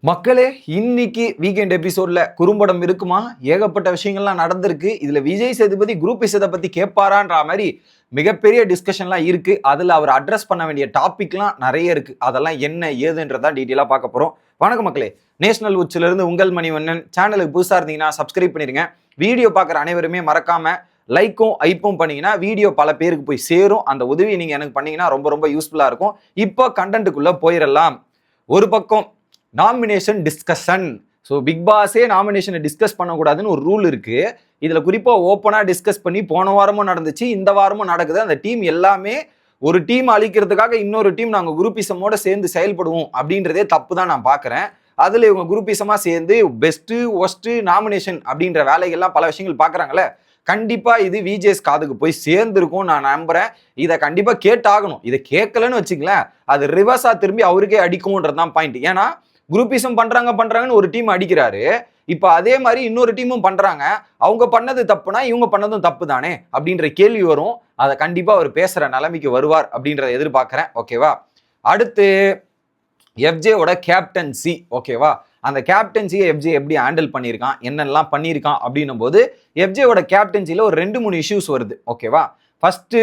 மக்களே, இன்னைக்கு வீக்கெண்ட் எபிசோட்ல குறும்படம் இருக்குமா? ஏகப்பட்ட விஷயங்கள்லாம் நடந்திருக்கு. இதுல விஜய் சேதுபதி குரூப் இசை பத்தி கேட்பாரான்ற மாதிரி மிகப்பெரிய டிஸ்கஷன்லாம் இருக்கு. அதுல அவர் அட்ரஸ் பண்ண வேண்டிய டாபிக்லாம் நிறைய இருக்கு. அதெல்லாம் என்ன ஏதுன்றதான் டீட்டெயிலா பார்க்க போறோம். வணக்கம் மக்களே, நேஷனல் உச்சில இருந்து உங்கள் மணிவண்ணன். சேனலுக்கு புதுசா இருந்தீங்கன்னா சப்ஸ்கிரைப் பண்ணிருங்க. வீடியோ பார்க்குற அனைவருமே மறக்காம லைக்கும் ஐப்பும் பண்ணீங்கன்னா வீடியோ பல பேருக்கு போய் சேரும். அந்த உதவியை நீங்க எனக்கு பண்ணீங்கன்னா ரொம்ப ரொம்ப யூஸ்ஃபுல்லா இருக்கும். இப்போ கண்டென்ட்டுக்குள்ள போயிடலாம். ஒரு பக்கம் நாமினேஷன் டிஸ்கஷன். ஸோ பிக் பாஸே நாமினேஷனை டிஸ்கஸ் பண்ணக்கூடாதுன்னு ஒரு ரூல் இருக்கு. இதுல குறிப்பா ஓப்பனா டிஸ்கஸ் பண்ணி போன வாரமும் நடந்துச்சு, இந்த வாரமும் நடக்குது. அந்த டீம் எல்லாமே ஒரு டீம் அழிக்கிறதுக்காக இன்னொரு டீம் நாங்கள் குரூப்பிசமோட சேர்ந்து செயல்படுவோம் அப்படின்றதே தப்பு தான் நான் பார்க்குறேன். அதுல இவங்க குரூப்பிசமா சேர்ந்து பெஸ்ட் ஒஸ்ட் நாமினேஷன் அப்படின்ற வேலைகள்லாம் பல விஷயங்கள் பார்க்குறாங்களே. கண்டிப்பா இது விஜேஸ் காதுக்கு போய் சேர்ந்துருக்கும் நான் நம்புறேன். இதை கண்டிப்பா கேட்டாகணும். இதை கேட்கலன்னு வச்சுங்களேன், அது ரிவர்ஸா திரும்பி அவருக்கே அடிக்கும்ன்றதுதான் பாயிண்ட். ஏன்னா குரூப்பிசம் பண்றாங்கன்னு ஒரு டீம் அடிக்கிறாரு. இப்ப அதே மாதிரி இன்னொரு டீமும் பண்றாங்க. அவங்க பண்ணது தப்புனா இவங்க பண்ணதும் தப்பு தானே அப்படின்ற கேள்வி வரும். அதை கண்டிப்பா அவர் பேசுற நிலைமைக்கு வருவார் அப்படின்றத எதிர்பார்க்கிறேன். ஓகேவா? அடுத்து எஃப்ஜேவோட கேப்டன்சி. ஓகேவா? அந்த கேப்டன்சியை எஃப்ஜே எப்படி ஹேண்டில் பண்ணியிருக்கான், என்னெல்லாம் பண்ணியிருக்கான் அப்படின்னும் போது எஃப்ஜேவோட கேப்டன்சியில் ஒரு 2-3 இஷ்யூஸ் வருது. ஓகேவா? ஃபர்ஸ்ட்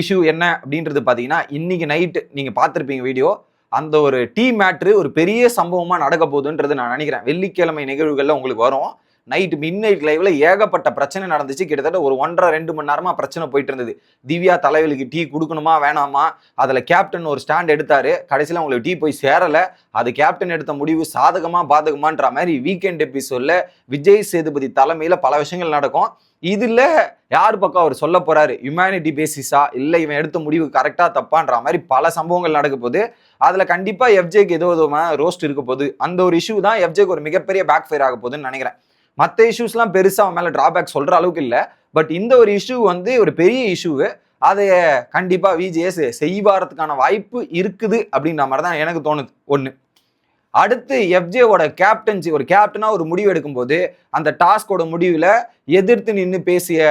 இஷ்யூ என்ன அப்படின்றது பார்த்தீங்கன்னா, இன்னைக்கு நைட்டு நீங்கள் பார்த்துருப்பீங்க வீடியோ. அந்த ஒரு டீ மேட்ரு ஒரு பெரிய சம்பவமா நடக்க போகுதுன்றது நான் நினைக்கிறேன். வெள்ளிக்கிழமை நிகழ்வுகள்ல உங்களுக்கு வரும். நைட் மிட் நைட் லைவ்ல ஏகப்பட்ட பிரச்சனை நடந்துச்சு. கிட்டத்தட்ட ஒரு 1.5-2 மணி நேரமா பிரச்சனை போயிட்டு இருந்தது. திவ்யா தலைவலிக்கு டீ கொடுக்கணுமா வேணாமா, அதுல கேப்டன் ஒரு ஸ்டாண்ட் எடுத்தாரு. கடைசியில் அவங்களுக்கு டீ போய் சேரல. அது கேப்டன் எடுத்த முடிவு சாதகமா பாதகமான்ற மாதிரி வீக்கெண்ட் எபிசோட்ல விஜய் சேதுபதி தலைமையில பல விஷயங்கள் நடக்கும். இதுல யார் பக்கம் அவர் சொல்ல போறாரு, ஹியூமனிட்டி பேசிஸா இல்ல இவன் எடுத்த முடிவு கரெக்டா தப்பான்ற மாதிரி பல சம்பவங்கள் நடக்க போகுது. அதுல கண்டிப்பா எஃப்ஜேக்கு ஏதோ ரோஸ்ட் இருக்க போகுது. அந்த ஒரு இஷ்யூ தான் எஃப்ஜேக்கு ஒரு மிகப்பெரிய பேக் ஃபயர் ஆக போகுதுன்னு நினைக்கிறேன். மற்ற இஷ்யூஸ்லாம் பெருசா அவன் மேல டிராபேக் சொல்ற அளவுக்கு இல்லை. பட் இந்த ஒரு இஷ்யூ ஒரு பெரிய இஷ்யூ. அதை கண்டிப்பா விஜேஎஸ் செய்வாரத்துக்கான வாய்ப்பு இருக்குது அப்படின்ற மாதிரி தான் எனக்கு தோணுது. ஒண்ணு. அடுத்து எஃப்ஜேவோட கேப்டன்சி, ஒரு கேப்டனா ஒரு முடிவு எடுக்கும் போது அந்த டாஸ்கோட முடிவுல எதிர்த்து நின்று பேசிய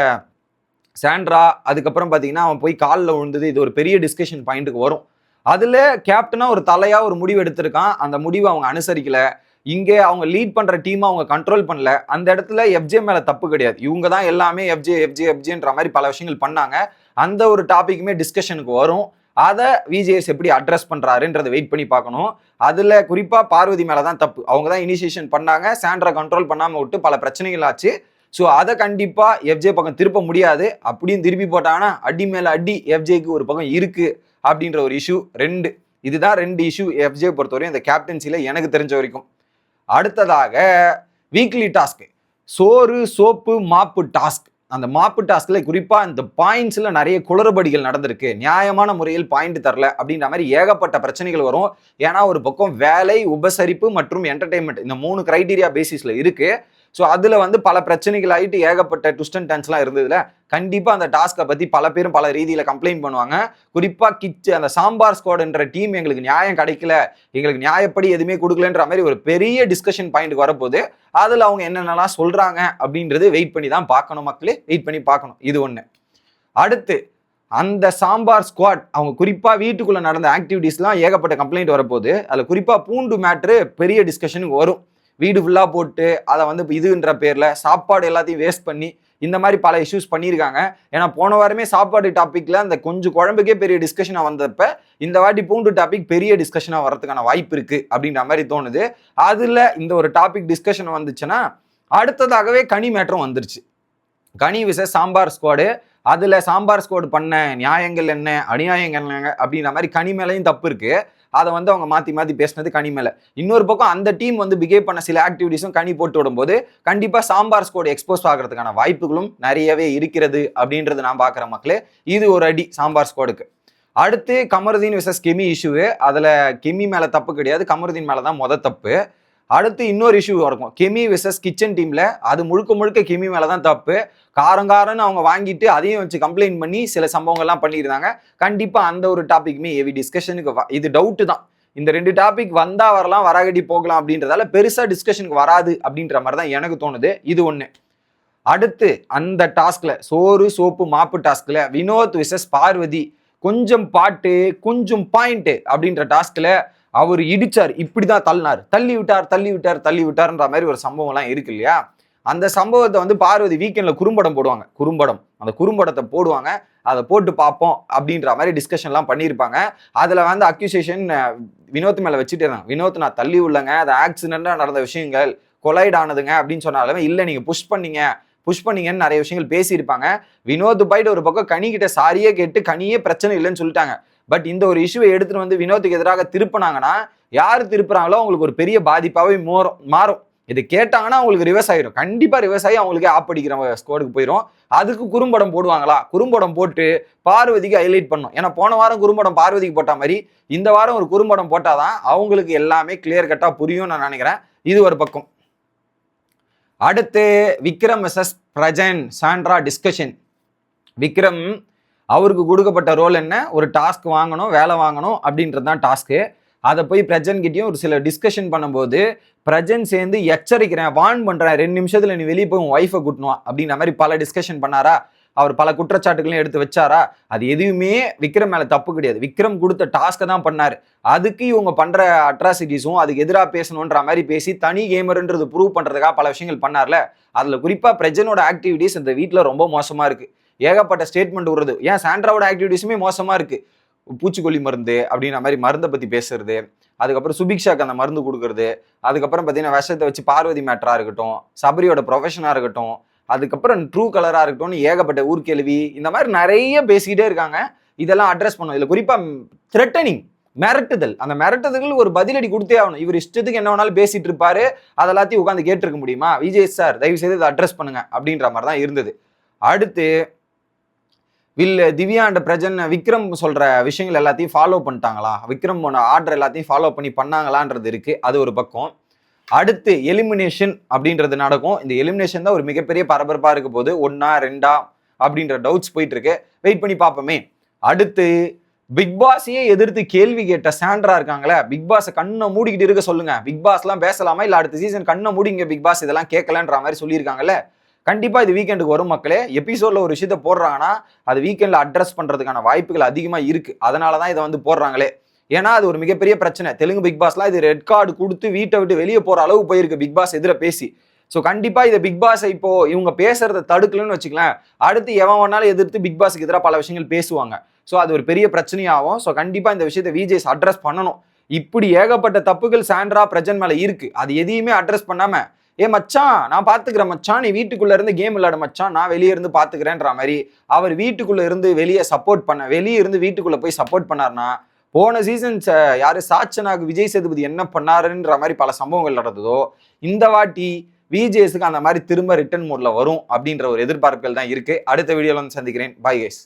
சாண்ட்ரா, அதுக்கப்புறம் பாத்தீங்கன்னா அவன் போய் காலில் விழுந்தது, இது ஒரு பெரிய டிஸ்கஷன் பாயிண்ட்டுக்கு வரும். அதுல கேப்டனா ஒரு தலையா ஒரு முடிவு எடுத்திருக்கான். அந்த முடிவை அவங்க அனுசரிக்கல. இங்கே அவங்க லீட் பண்ற டீமை அவங்க கண்ட்ரோல் பண்ணல. அந்த இடத்துல எஃப்ஜே மேல தப்பு கிடையாது. இவங்க தான் எல்லாமே எஃப்ஜேன்ற மாதிரி பல விஷயங்கள் பண்ணாங்க. அந்த ஒரு டாபிக்குமே டிஸ்கஷனுக்கு வரும். அதை விஜேஎஸ் எப்படி அட்ரஸ் பண்றாருன்றதை வெயிட் பண்ணி பார்க்கணும். அதுல குறிப்பா பார்வதி மேலதான் தப்பு. அவங்க தான் இனிஷியேஷன் பண்ணாங்க. சாண்ட்ரா கண்ட்ரோல் பண்ணாம விட்டு பல பிரச்சனைகள் ஆச்சு. ஸோ அதை கண்டிப்பா எஃப்ஜே பக்கம் திருப்ப முடியாது. அப்படியும் திருப்பி போட்டாங்கன்னா அடி மேல அடி எஃப்ஜேக்கு ஒரு பக்கம் இருக்கு அப்படின்ற ஒரு இஷ்யூ. இதுதான் 2 இஷ்யூ எஃப்ஜே பொறுத்தவரையும் இந்த கேப்டன்சில எனக்கு தெரிஞ்ச வரைக்கும். அடுத்ததாக வீக்லி டாஸ்க், சோறு சோப்பு மாப்பு டாஸ்க். அந்த மாப்பு டாஸ்க்ல குறிப்பா இந்த பாயிண்ட்ஸ்ல நிறைய குளறுபடிகள் நடந்திருக்கு. நியாயமான முறையில் பாயிண்ட் தரல அப்படின்ற மாதிரி ஏகப்பட்ட பிரச்சனைகள் வரும். ஏன்னா ஒரு பக்கம் வேலை, உபசரிப்பு மற்றும் என்டர்டைன்மெண்ட், இந்த 3 கிரைட்டீரியா பேசிஸ்ல இருக்கு. ஸோ அதுல பல பிரச்சனைகள் ஆகிட்டு ஏகப்பட்ட ட்விஸ்ட் அண்ட் டர்ன்ஸ்லாம் இருந்ததுல கண்டிப்பா அந்த டாஸ்கை பத்தி பல பேரும் பல ரீதியில கம்ப்ளைண்ட் பண்ணுவாங்க. குறிப்பா அந்த சாம்பார் ஸ்குவாட்ன்ற டீம் எங்களுக்கு நியாயம் கிடைக்கல, எங்களுக்கு நியாயப்படி எதுவுமே கொடுக்கலன்ற மாதிரி ஒரு பெரிய டிஸ்கஷன் பாயிண்ட் வரப்போது. அதுல அவங்க என்னென்னலாம் சொல்றாங்க அப்படின்றது வெயிட் பண்ணி தான் பார்க்கணும் மக்களே, வெயிட் பண்ணி பார்க்கணும். இது ஒண்ணு. அடுத்து அந்த சாம்பார் ஸ்குவாட் அவங்க குறிப்பா வீட்டுக்குள்ள நடந்த ஆக்டிவிட்டிஸ்லாம் ஏகப்பட்ட கம்ப்ளைண்ட் வரப்போகுது. அதுல குறிப்பா பூண்டு மேட்ரு பெரிய டிஸ்கஷனுக்கு வரும். வீடு ஃபுல்லா போட்டு அதை இதுன்ற பேர்ல சாப்பாடு எல்லாத்தையும் வேஸ்ட் பண்ணி இந்த மாதிரி பல இஷ்யூஸ் பண்ணியிருக்காங்க. ஏன்னா போன வாரமே சாப்பாடு டாபிக்ல அந்த கொஞ்சம் குழம்புக்கே பெரிய டிஸ்கஷனா வந்தப்ப இந்த வாட்டி பூண்டு டாபிக் பெரிய டிஸ்கஷனா வரதுக்கான வாய்ப்பு இருக்கு அப்படின்ற மாதிரி தோணுது. அதுல இந்த ஒரு டாபிக் டிஸ்கஷன் வந்துச்சுன்னா அடுத்ததாகவே கனி மேட்டரும் வந்துருச்சு. கனி விசஸ் சாம்பார் ஸ்குவாடு. அதுல சாம்பார் ஸ்குவாடு பண்ண நியாயங்கள் என்ன, அநியாயங்கள் என்ன அப்படின்ற மாதிரி கனி மேலையும் தப்பு இருக்கு. அதை அவங்க மாத்தி மாத்தி பேசினது கனி மேல. இன்னொரு பக்கம் அந்த டீம் பிஹேவ் பண்ண சில ஆக்டிவிட்டிஸும் கனி போட்டு விடும்போது கண்டிப்பா சாம்பார் ஸ்குவாட் எக்ஸ்போஸ் ஆகிறதுக்கான வாய்ப்புகளும் நிறையவே இருக்கிறது அப்படின்றது நான் பாக்குறேன் மக்களே. இது ஒரு அடி சாம்பார் ஸ்குவாடுக்கு. அடுத்து கமருதீன் விசஸ் கெமி இஷ்யூ. அதுல கெமி மேல தப்பு கிடையாது, கமருதீன் மேலதான் தப்பு. அடுத்து இன்னொரு இஷ்யூ இருக்கும், கெமி விசஸ் கிச்சன் டீம்ல. அது முழுக்க முழுக்க கெமி மேலதான் தப்பு. காரங்காரன்னு அவங்க வாங்கிட்டு அதையும் வச்சு கம்ப்ளைண்ட் பண்ணி சில சம்பவங்கள்லாம் பண்ணியிருந்தாங்க. கண்டிப்பா அந்த ஒரு டாபிக்குமே ஹெவி டிஸ்கஷனுக்கு இது டவுட் தான். இந்த 2 டாபிக் வந்தா வரலாம், வராகடி போகலாம் அப்படின்றதால பெருசா டிஸ்கஷனுக்கு வராது அப்படின்ற மாதிரி தான் எனக்கு தோணுது. இது ஒண்ணு. அடுத்து அந்த டாஸ்க்ல சோறு சோப்பு மாப்பு டாஸ்க்ல வினோத் விசஸ் பார்வதி, கொஞ்சம் பாட்டு கொஞ்சம் பாயிண்ட் அப்படின்ற டாஸ்க்ல அவர் இடிச்சார், இப்படிதான் தள்ளினார், தள்ளி விட்டார்ன்ற மாதிரி ஒரு சம்பவம் எல்லாம் இருக்கு இல்லையா? அந்த சம்பவத்தை வந்து பார்வதி வீக்கெண்ட்ல குறும்படம் போடுவாங்க. அந்த குறும்படத்தை போடுவாங்க. அதை போட்டு பார்ப்போம் அப்படின்ற மாதிரி டிஸ்கஷன்லாம் பண்ணியிருப்பாங்க. அதுல வந்து அக்யூசேஷன் வினோத் மேல வச்சுட்டு இருந்தாங்க. வினோத் நான் தள்ளி உள்ளங்க, அது ஆக்சிடென்டா நடந்த விஷயங்கள், கொலைட் ஆனதுங்க அப்படின்னு சொன்னாலுமே இல்ல நீங்க புஷ் பண்ணீங்கன்னு நிறைய விஷயங்கள் பேசியிருப்பாங்க. வினோத் போயிட்டு ஒரு பக்கம் கனி கிட்ட சாரியே கேட்டு கனியே பிரச்சனை இல்லைன்னு சொல்லிட்டாங்க. பட் இந்த ஒரு இஷ்யூவை எடுத்துட்டு வந்து வினோத்துக்கு எதிராக திருப்பினாங்கன்னா யாரு திருப்புறாங்களோ அவங்களுக்கு ஒரு பெரிய பாதிப்பாவே மாறும். இது கேட்டாங்கன்னா அவங்களுக்கு ரிவர்ஸ் ஆயிடும். கண்டிப்பா ரிவர்ஸ் ஆகி அவங்களுக்கே ஆப்படிக்கிற ஸ்கோருக்கு போயிடும். அதுக்கு குறும்படம் போடுவாங்களா? குறும்படம் போட்டு பார்வதிக்கு ஹைலைட் பண்ணும். ஏன்னா போன வாரம் குறும்படம் பார்வதிக்கு போட்ட மாதிரி இந்த வாரம் ஒரு குறும்படம் போட்டாதான் அவங்களுக்கு எல்லாமே கிளியர் கட்டா புரியும் நான் நினைக்கிறேன். இது ஒரு பக்கம். அடுத்து விக்ரம் வெர்சஸ் பிரஜன் சாண்ட்ரா டிஸ்கஷன். விக்ரம் அவருக்கு கொடுக்கப்பட்ட ரோல் என்ன? ஒரு டாஸ்க் வாங்கணும், வேலை வாங்கணும் அப்படின்றது தான் டாஸ்க்கு. அதை போய் பிரஜன் கிட்டயும் ஒரு சில டிஸ்கஷன் பண்ணும்போது பிரஜன் சேர்ந்து எச்சரிக்கிறேன், வார்ன் பண்றேன், 2 நிமிஷத்துல நீ வெளியே போய் உன் ஒய்ஃபை கூட்டணும் அப்படின்ற மாதிரி பல டிஸ்கஷன் பண்ணாரா? அவர் பல குற்றச்சாட்டுகளையும் எடுத்து வச்சாரா? அது எதுவுமே விக்ரம் மேல தப்பு கிடையாது. விக்ரம் கொடுத்த டாஸ்கை தான் பண்ணாரு. அதுக்கு இவங்க பண்ற அட்ராசிட்டிஸும் அதுக்கு எதிராக பேசணுன்ற மாதிரி பேசி தனி கேமர்ன்றது ப்ரூவ் பண்றதுக்காக பல விஷயங்கள் பண்ணார்ல. அதுல குறிப்பா பிரஜனோட ஆக்டிவிட்டிஸ் இந்த வீட்டுல ரொம்ப மோசமா இருக்கு. ஏகப்பட்ட ஸ்டேட்மெண்ட் விடுறது. ஏன் சாண்ட்ராவோட ஆக்டிவிட்டிஸுமே மோசமா இருக்கு. பூச்சிக்கொல்லி மருந்து அப்படின்ற மாதிரி மருந்தை பத்தி பேசுறது, அதுக்கப்புறம் சுபிக்ஷாக்கு அந்த மருந்து கொடுக்கறது, அதுக்கப்புறம் பார்த்தீங்கன்னா விஷத்தை வச்சு பார்வதி மேட்டரா இருக்கட்டும், சபரியோட ப்ரொஃபஷனா இருக்கட்டும், அதுக்கப்புறம் ட்ரூ கலரா இருக்கட்டும்னு ஏகப்பட்ட ஊர்கேள்வி, இந்த மாதிரி நிறைய பேசிக்கிட்டே இருக்காங்க. இதெல்லாம் அட்ரஸ் பண்ணும். இதுல குறிப்பா த்ரெட்டனிங், மிரட்டுதல். அந்த மிரட்டுதல் ஒரு பதிலடி கொடுத்தே ஆகணும். இவர் இஷ்டத்துக்கு என்ன வேணாலும் பேசிட்டு இருப்பாரு, அதெல்லாத்தையும் உட்காந்து கேட்டிருக்க முடியுமா? விஜய் சார் தயவு செய்து இதை அட்ரஸ் பண்ணுங்க அப்படின்ற மாதிரி தான் இருந்தது. அடுத்து திவ்யா அண்ட் பிரஜன் விக்ரம் சொல்ற விஷயங்கள் எல்லாத்தையும் ஃபாலோ பண்ணிட்டாங்களா? விக்ரம் ஆர்டர் எல்லாத்தையும் ஃபாலோ பண்ணாங்களான்றது இருக்கு. அது ஒரு பக்கம். அடுத்து எலிமினேஷன் அப்படின்றது நடக்கும். இந்த எலிமினேஷன் தான் ஒரு மிகப்பெரிய பரபரப்பா இருக்க போது. 1ஆ 2ஆ அப்படின்ற டவுட்ஸ் போயிட்டு இருக்கு. வெயிட் பண்ணி பார்ப்போமே. அடுத்து பிக் பாஸையே எதிர்த்து கேள்வி கேட்ட சாண்ட்ரா இருக்காங்களே, பிக் பாஸ் கண்ணை மூடிக்கிட்டு இருக்க சொல்லுங்க, பிக் பாஸ் எல்லாம் பேசலாமா இல்ல அடுத்த சீசன் கண்ணை மூடிங்க பிக் பாஸ் இதெல்லாம் கேட்கலன்ற மாதிரி சொல்லியிருக்காங்கல்ல. கண்டிப்பா இது வீக்கெண்டுக்கு வரும் மக்களே. எபிசோட்ல ஒரு விஷயத்த போடுறாங்கன்னா அது வீக்கெண்ட்ல அட்ரஸ் பண்றதுக்கான வாய்ப்புகள் அதிகமா இருக்கு. அதனாலதான் இதை வந்து போடுறாங்களே. ஏன்னா அது ஒரு மிகப்பெரிய பிரச்சனை. தெலுங்கு பிக் பாஸ்லாம் இது ரெட் கார்டு கொடுத்து வீட்டை விட்டு வெளியே போற அளவு போயிருக்கு பிக் பாஸ் எதிர பேசி. ஸோ கண்டிப்பா இதை பிக் பாஸ் இப்போ இவங்க பேசுறதை தடுக்கலன்னு வச்சுக்கலாம், அடுத்து எவன் வேணாலும் எதிர்த்து பிக் பாஸுக்கு எதிராக பல விஷயங்கள் பேசுவாங்க. ஸோ அது ஒரு பெரிய பிரச்சனையாகும். ஸோ கண்டிப்பா இந்த விஷயத்தை விஜேஸ் அட்ரஸ் பண்ணணும். இப்படி ஏகப்பட்ட தப்புகள் சாண்ட்ரா பிரஜன் மேல இருக்கு. அது எதையுமே அட்ரஸ் பண்ணாம மச்சான் நான் பாத்துக்கிறேன் மச்சான், நீ வீட்டுக்குள்ள இருந்து கேம் விளையாட மச்சான், நான் வெளியே இருந்து பாத்துக்கிறேன்ற மாதிரி அவர் வீட்டுக்குள்ள இருந்து வெளியே இருந்து வீட்டுக்குள்ள போய் சப்போர்ட் பண்ணார்னா, போன சீசன்ஸ் யாரு சாச்சனாக்கு விஜய் சேதுபதி என்ன பண்ணாருன்ற மாதிரி பல சம்பவங்கள் நடந்ததோ, இந்த வாட்டி விஜேஸுக்கு அந்த மாதிரி திரும்ப ரிட்டர்ன் மோட்ல வரும் அப்படின்ற ஒரு எதிர்பார்ப்புகள் தான் இருக்கு. அடுத்த வீடியோல வந்து சந்திக்கிறேன். Bye guys.